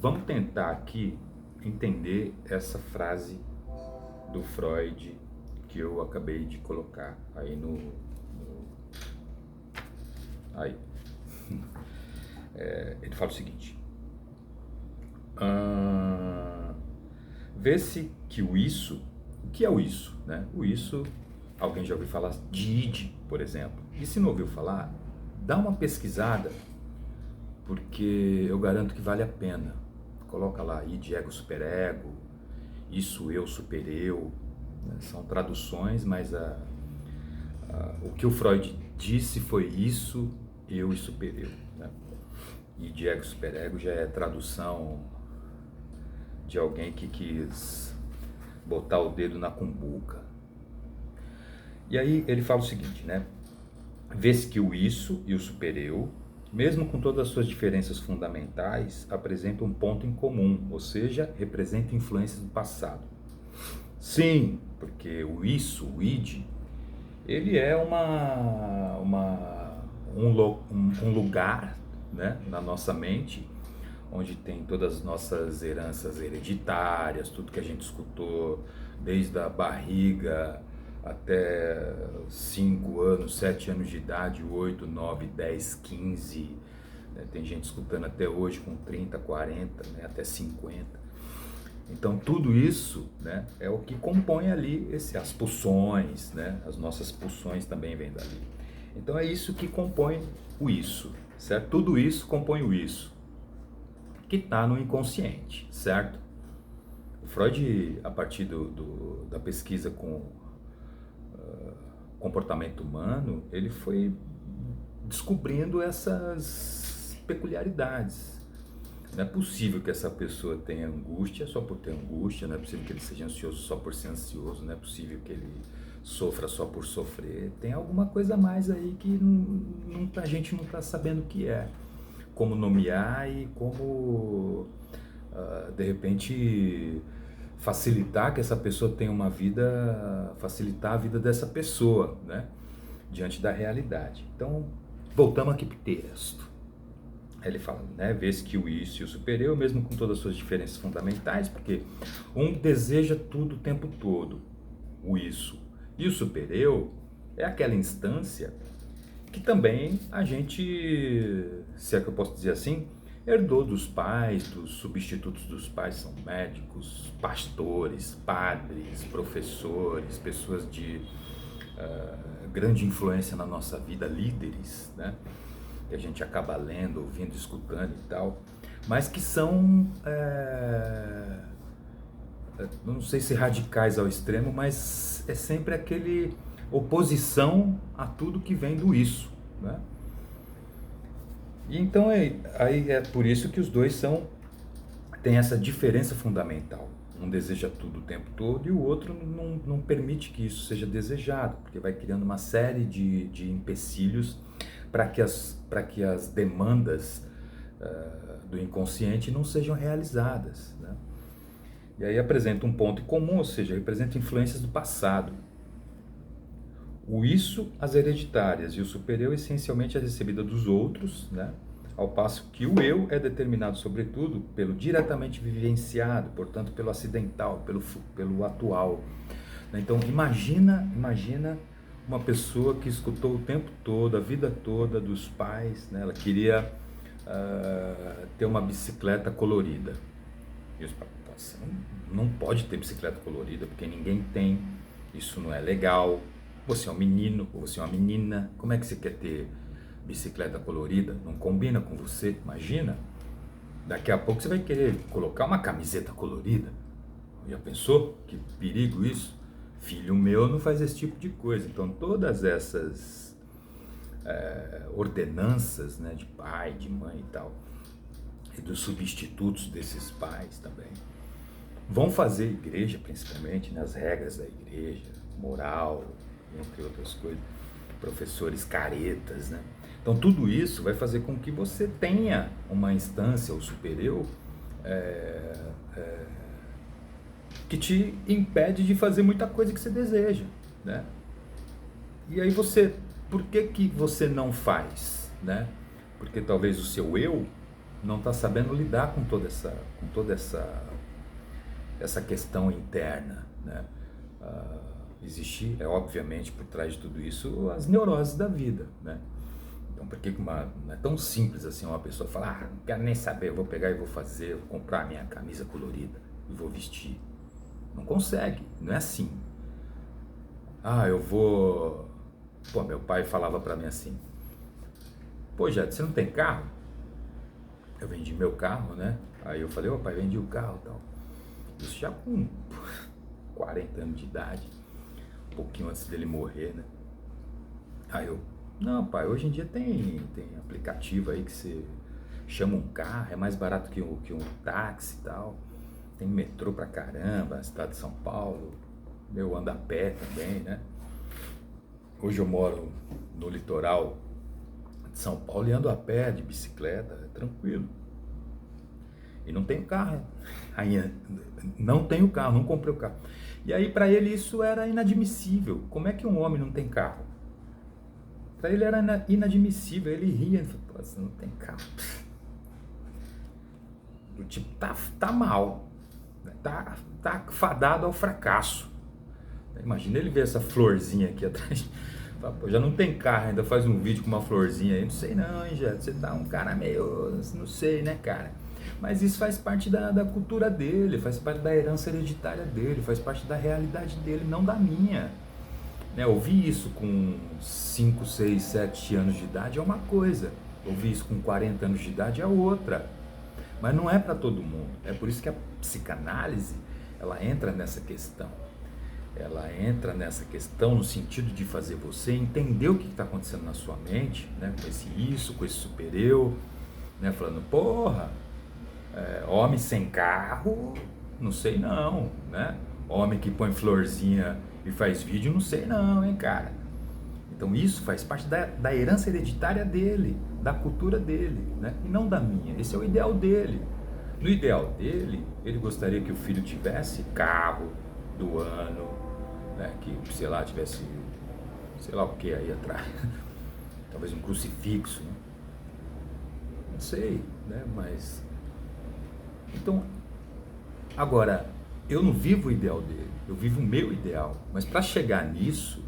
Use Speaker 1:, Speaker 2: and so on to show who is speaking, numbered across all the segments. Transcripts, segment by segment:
Speaker 1: Vamos tentar aqui entender essa frase do Freud que eu acabei de colocar aí aí. Ele fala o seguinte: ah, vê-se que o que é o isso, né? O isso, alguém já ouviu falar de id, por exemplo. E se não ouviu falar, dá uma pesquisada, porque eu garanto que vale a pena. Coloca lá id, ego, superego, isso, eu, supereu, né? São traduções, mas o que o Freud disse foi isso, eu e supereu, né? Id, ego, superego já é tradução de alguém que quis botar o dedo na cumbuca. E aí ele fala o seguinte, né? Vê-se que o isso e o supereu, mesmo com todas as suas diferenças fundamentais, apresentam um ponto em comum, ou seja, representam influências do passado. Sim, porque o isso, o id, ele é um lugar, né, na nossa mente, onde tem todas as nossas heranças hereditárias, tudo que a gente escutou desde a barriga até 5 anos, 7 anos de idade, 8, 9, 10, 15. Né? Tem gente escutando até hoje com 30, 40, né? Até 50. Então tudo isso, né, é o que compõe ali as pulsões, né? As nossas pulsões também vêm dali. Então é isso que compõe o isso, certo? Tudo isso compõe o isso, que está no inconsciente, certo? O Freud, a partir da pesquisa com comportamento humano, ele foi descobrindo essas peculiaridades. Não é possível que essa pessoa tenha angústia só por ter angústia, não é possível que ele seja ansioso só por ser ansioso, não é possível que ele sofra só por sofrer. Tem alguma coisa a mais aí que a gente não está sabendo o que é. Como nomear e como, de repente, facilitar que essa pessoa tenha uma vida, facilitar a vida dessa pessoa, né? Diante da realidade. Então, voltamos aqui para o texto. Ele fala, né, vê-se que o isso e o superior, mesmo com todas as suas diferenças fundamentais, porque um deseja tudo o tempo todo, o isso. E o superior é aquela instância que também a gente, se é que eu posso dizer assim, herdou dos pais, dos substitutos dos pais, são médicos, pastores, padres, professores, pessoas de grande influência na nossa vida, líderes, né? Que a gente acaba lendo, ouvindo, escutando e tal, mas que são, não sei se radicais ao extremo, mas é sempre aquele oposição a tudo que vem do isso, né? E então aí é por isso que os dois têm essa diferença fundamental. Um deseja tudo o tempo todo e o outro não permite que isso seja desejado, porque vai criando uma série de empecilhos para que as demandas do inconsciente não sejam realizadas, né? E aí apresenta um ponto em comum, ou seja, representa influências do passado. O isso, as hereditárias, e o superior, essencialmente, a recebida dos outros, né? Ao passo que o eu é determinado, sobretudo, pelo diretamente vivenciado, portanto, pelo acidental, pelo atual. Então, imagina uma pessoa que escutou o tempo todo, a vida toda dos pais, né? Ela queria ter uma bicicleta colorida. E os pais, você não pode ter bicicleta colorida, porque ninguém tem, isso não é legal. Você é um menino ou você é uma menina, como é que você quer ter bicicleta colorida? Não combina com você, imagina. Daqui a pouco você vai querer colocar uma camiseta colorida. Já pensou? Que perigo isso? Filho meu não faz esse tipo de coisa. Então todas essas ordenanças, né, de pai, de mãe e tal, e dos substitutos desses pais também, vão fazer a igreja, principalmente, nas regras da igreja, moral, entre outras coisas, professores caretas, né? Então tudo isso vai fazer com que você tenha uma instância ou superior que te impede de fazer muita coisa que você deseja, né? E aí por que que você não faz, né? Porque talvez o seu eu não está sabendo lidar com toda essa questão interna, né? Existe, obviamente, por trás de tudo isso, as neuroses da vida, né? Então, por que não é tão simples assim uma pessoa falar, não quero nem saber, eu vou pegar e vou fazer, vou comprar a minha camisa colorida e vou vestir. Não consegue, não é assim. Eu vou... Pô, meu pai falava pra mim assim, pô, Jade, você não tem carro? Eu vendi meu carro, né? Aí eu falei, ô pai, vendi o carro e tal. Isso já com 40 anos de idade, um pouquinho antes dele morrer, né? Aí eu, não pai, hoje em dia tem aplicativo aí que você chama um carro, é mais barato que um táxi e tal. Tem metrô pra caramba, na cidade de São Paulo. Eu ando a pé também, né? Hoje eu moro no litoral de São Paulo e ando a pé, de bicicleta, tranquilo. E não tenho carro. Ainda não tenho carro, não comprei o carro. E aí para ele isso era inadmissível. Como é que um homem não tem carro? Para ele era inadmissível. Ele ria, ele falou, você não tem carro. Do tipo, tá mal. Tá fadado ao fracasso. Imagina ele ver essa florzinha aqui atrás. Pô, já não tem carro, ainda faz um vídeo com uma florzinha aí. Não sei não, hein, já. Você tá um cara meio... Não sei, né, cara? Mas isso faz parte da cultura dele, faz parte da herança hereditária dele, faz parte da realidade dele, não da minha. Né? Ouvir isso com 5, 6, 7 anos de idade é uma coisa. Ouvir isso com 40 anos de idade é outra. Mas não é para todo mundo. É por isso que a psicanálise, ela entra nessa questão. Ela entra nessa questão no sentido de fazer você entender o que está acontecendo na sua mente, né? Com esse super-eu, né? Falando, porra, homem sem carro, não sei não, né? Homem que põe florzinha e faz vídeo, não sei não, hein, cara? Então isso faz parte da herança hereditária dele, da cultura dele, né? E não da minha. Esse é o ideal dele. No ideal dele, ele gostaria que o filho tivesse carro do ano, né? Que, sei lá, tivesse, sei lá o que aí atrás. Talvez um crucifixo, né? Não sei, né? Mas... Então, agora, eu não vivo o ideal dele, eu vivo o meu ideal. Mas para chegar nisso,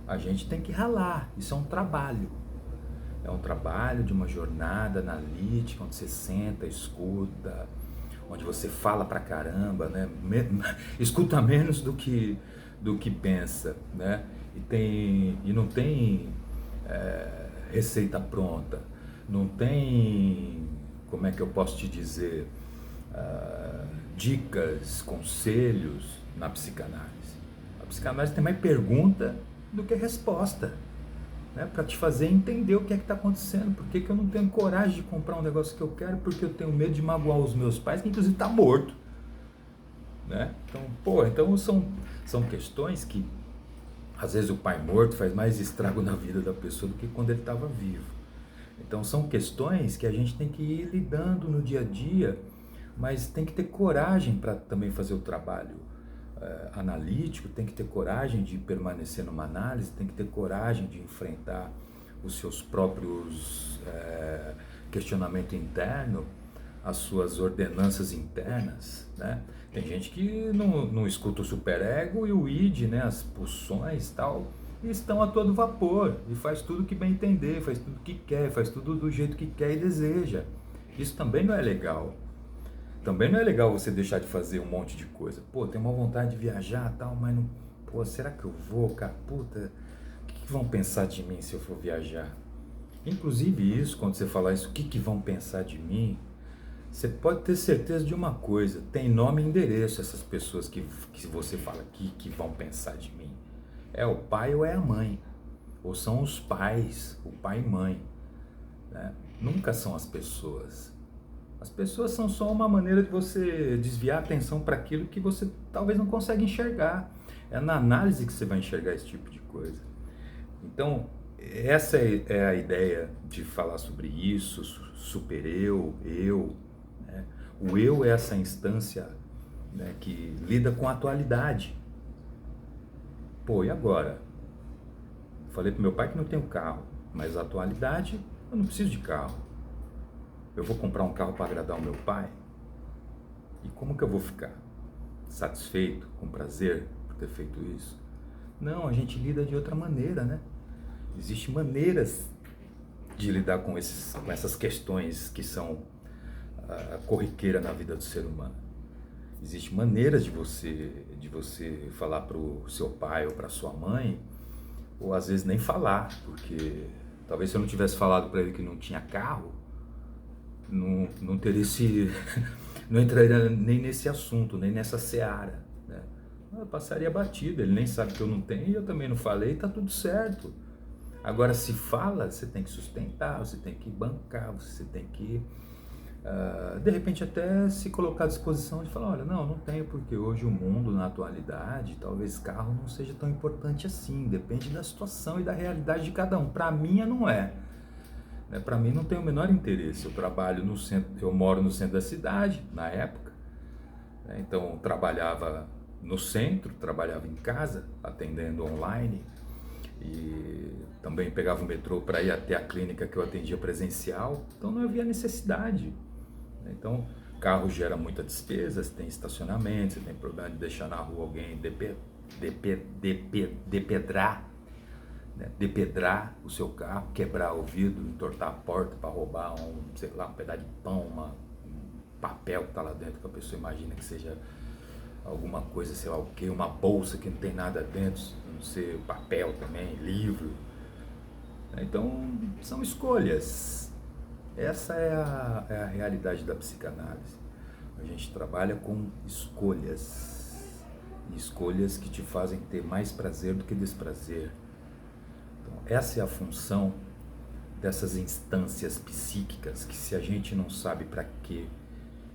Speaker 1: a gente tem que ralar. Isso é um trabalho. É um trabalho de uma jornada analítica, onde você senta, escuta, onde você fala pra caramba, né? Escuta menos do que pensa, né? E não tem receita pronta, não tem, como é que eu posso te dizer, dicas, conselhos na psicanálise. A psicanálise tem mais pergunta do que resposta, né? Para te fazer entender o que é que está acontecendo, por que eu não tenho coragem de comprar um negócio que eu quero, porque eu tenho medo de magoar os meus pais, que inclusive está morto, né? Então são questões que às vezes o pai morto faz mais estrago na vida da pessoa do que quando ele estava vivo. Então são questões que a gente tem que ir lidando no dia a dia, mas tem que ter coragem para também fazer o trabalho analítico, tem que ter coragem de permanecer numa análise, tem que ter coragem de enfrentar os seus próprios questionamentos internos, as suas ordenanças internas, né? Tem gente que não escuta o superego e o id, né, as pulsões e tal, e estão a todo vapor, e faz tudo que bem entender, faz tudo que quer, faz tudo do jeito que quer e deseja. Isso também não é legal. Também não é legal você deixar de fazer um monte de coisa. Pô, tem uma vontade de viajar e tal, mas não... Pô, será que eu vou, cara? Puta, o que vão pensar de mim se eu for viajar? Inclusive isso, quando você falar isso, o que vão pensar de mim? Você pode ter certeza de uma coisa, tem nome e endereço essas pessoas que você fala que vão pensar de mim. É o pai ou é a mãe, ou são os pais, o pai e mãe, né? Nunca são as pessoas. As pessoas são só uma maneira de você desviar a atenção para aquilo que você talvez não consegue enxergar. É na análise que você vai enxergar esse tipo de coisa. Então, essa é a ideia de falar sobre isso, super-eu, eu, né? O eu é essa instância, né, que lida com a atualidade. Pô, e agora? Falei pro meu pai que não tenho carro, mas a atualidade, eu não preciso de carro. eu vou comprar um carro para agradar o meu pai? E como que eu vou ficar? Satisfeito, com prazer por ter feito isso? Não, a gente lida de outra maneira, né? Existem maneiras de lidar com essas questões que são corriqueira na vida do ser humano. Existem maneiras de você falar para o seu pai ou para sua mãe, ou às vezes nem falar, porque talvez se eu não tivesse falado para ele que não tinha carro, não teria não entraria nem nesse assunto, nem nessa seara, né? Eu passaria batido, ele nem sabe que eu não tenho e eu também não falei, tá tudo certo. Agora, se fala, você tem que sustentar, você tem que bancar, você tem que, de repente, até se colocar à disposição de falar, olha, não tenho, porque hoje o mundo, na atualidade, talvez carro não seja tão importante assim, depende da situação e da realidade de cada um. Para mim, não é. Para mim, não tem o menor interesse. Eu trabalho no centro, eu moro no centro da cidade, na época, né? Então, trabalhava no centro, trabalhava em casa, atendendo online, e também pegava o metrô para ir até a clínica que eu atendia presencial, então não havia necessidade. Então, carro gera muita despesa, você tem estacionamento, você tem problema de deixar na rua alguém depedrar o seu carro, quebrar o vidro, entortar a porta para roubar um pedaço de pão, um papel que está lá dentro, que a pessoa imagina que seja alguma coisa, sei lá o que, uma bolsa que não tem nada dentro, não sei, papel também, livro. Então, são escolhas. Essa é a realidade da psicanálise. A gente trabalha com escolhas. Escolhas que te fazem ter mais prazer do que desprazer. Então, essa é a função dessas instâncias psíquicas, que se a gente não sabe para quê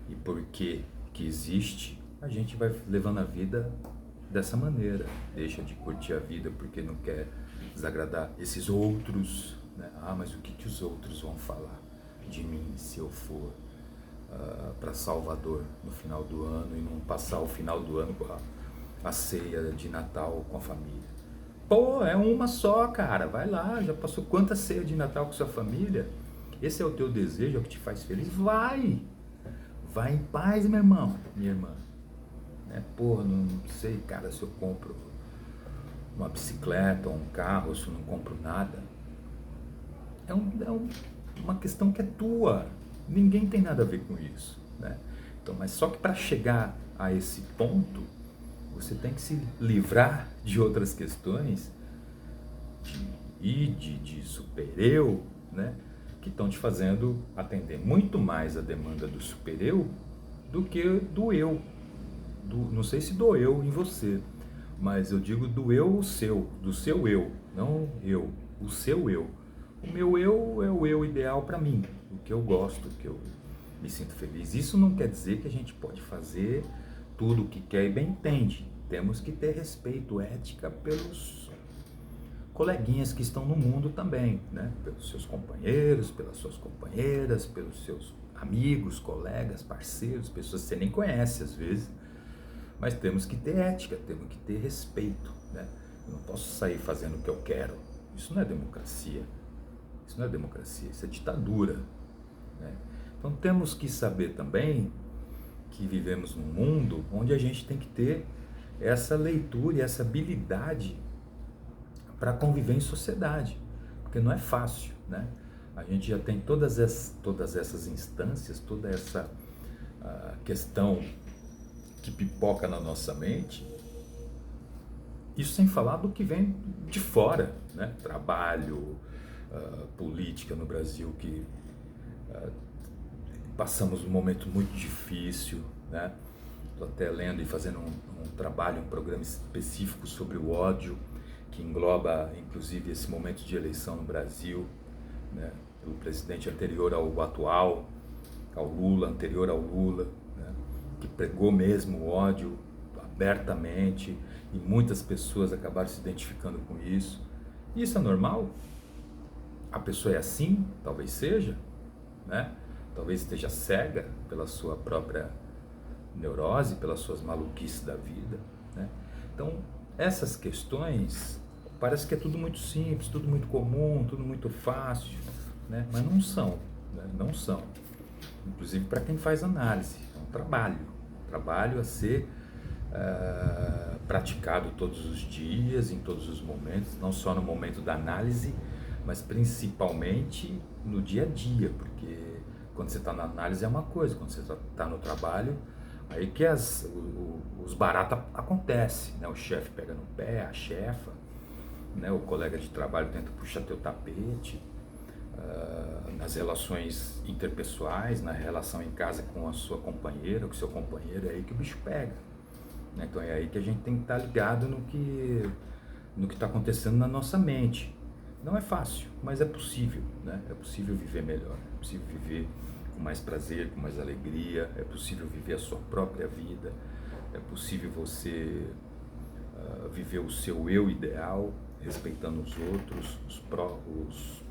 Speaker 1: e por que existe, a gente vai levando a vida dessa maneira, deixa de curtir a vida porque não quer desagradar esses outros, né? Mas o que os outros vão falar de mim se eu for para Salvador no final do ano e não passar o final do ano com a ceia de Natal com a família? Pô, é uma só, cara, vai lá, já passou quanta ceia de Natal com sua família? Esse é o teu desejo, é o que te faz feliz? Vai em paz, meu irmão, minha irmã. Porra, não sei, cara, se eu compro uma bicicleta ou um carro, ou se eu não compro nada. É uma questão que é tua. Ninguém tem nada a ver com isso, né? Então, mas só que para chegar a esse ponto, você tem que se livrar de outras questões de super-eu, né? Que estão te fazendo atender muito mais a demanda do super-eu do que do eu. Não sei se do eu em você, mas eu digo do eu seu, do seu eu, não eu, o seu eu. O meu eu é o eu ideal para mim, o que eu gosto, o que eu me sinto feliz. Isso não quer dizer que a gente pode fazer tudo o que quer e bem entende. Temos que ter respeito, ética pelos coleguinhas que estão no mundo também, né? Pelos seus companheiros, pelas suas companheiras, pelos seus amigos, colegas, parceiros, pessoas que você nem conhece às vezes. Mas temos que ter ética, temos que ter respeito, né? Eu não posso sair fazendo o que eu quero. Isso não é democracia. Isso não é democracia, isso é ditadura, né? Então temos que saber também que vivemos num mundo onde a gente tem que ter essa leitura e essa habilidade para conviver em sociedade, porque não é fácil, né? A gente já tem todas essas instâncias, toda essa questão que pipoca na nossa mente, isso sem falar do que vem de fora, né? Trabalho, política no Brasil, que passamos um momento muito difícil, né? Estou até lendo e fazendo um trabalho, um programa específico sobre o ódio, que engloba inclusive esse momento de eleição no Brasil, né? Do presidente anterior ao atual, ao Lula, anterior ao Lula, que pregou mesmo o ódio abertamente e muitas pessoas acabaram se identificando com isso. Isso é normal? A pessoa é assim? Talvez seja, né? Talvez esteja cega pela sua própria neurose, pelas suas maluquices da vida, né? Então, essas questões, parece que é tudo muito simples, tudo muito comum, tudo muito fácil, né? Mas não são, né? Não são. inclusive para quem faz análise. É um trabalho a ser praticado todos os dias, em todos os momentos, não só no momento da análise, mas principalmente no dia a dia, porque quando você está na análise é uma coisa, quando você está no trabalho, aí que os baratos acontecem, né? O chefe pega no pé, a chefa, né? O colega de trabalho tenta puxar teu tapete, nas relações interpessoais, na relação em casa com a sua companheira, com o seu companheiro, é aí que o bicho pega. Né? Então é aí que a gente tem que estar ligado no que está acontecendo na nossa mente. Não é fácil, mas é possível, né? É possível viver melhor, é possível viver com mais prazer, com mais alegria, é possível viver a sua própria vida, é possível você viver o seu eu ideal, respeitando os outros, os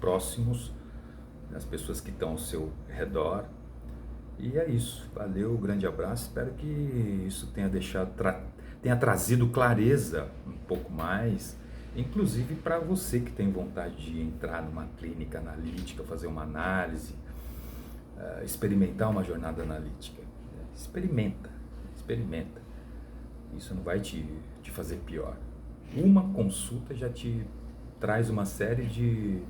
Speaker 1: próximos, as pessoas que estão ao seu redor. E é isso, valeu, grande abraço, espero que isso tenha tenha trazido clareza um pouco mais, inclusive para você que tem vontade de entrar numa clínica analítica, fazer uma análise, experimentar uma jornada analítica. Experimenta, isso não vai te fazer pior. Uma consulta já te traz uma série de...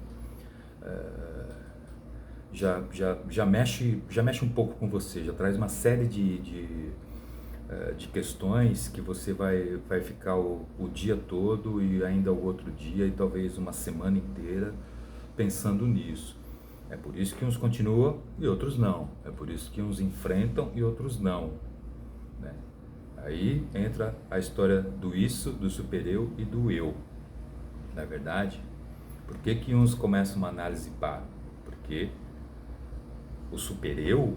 Speaker 1: já mexe um pouco com você, já traz uma série de questões que você vai ficar o dia todo e ainda o outro dia e talvez uma semana inteira pensando nisso. É por isso que uns continuam e outros não. É por isso que uns enfrentam e outros não. Né? Aí entra a história do isso, do super-eu e do eu. Na verdade, por que uns começam uma análise e param? Porque o super-eu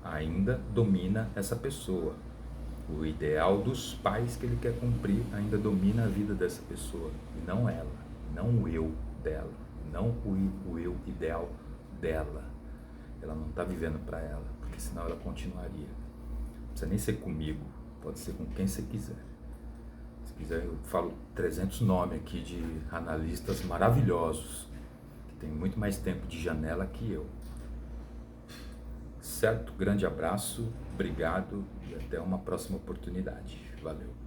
Speaker 1: ainda domina essa pessoa. O ideal dos pais que ele quer cumprir ainda domina a vida dessa pessoa, e não ela, não o eu dela, não o eu ideal dela. Ela não está vivendo para ela, porque senão ela continuaria. Não precisa nem ser comigo, pode ser com quem você quiser. Se quiser, eu falo 300 nomes aqui de analistas maravilhosos, que tem muito mais tempo de janela que eu. Certo? Grande abraço, obrigado e até uma próxima oportunidade. Valeu.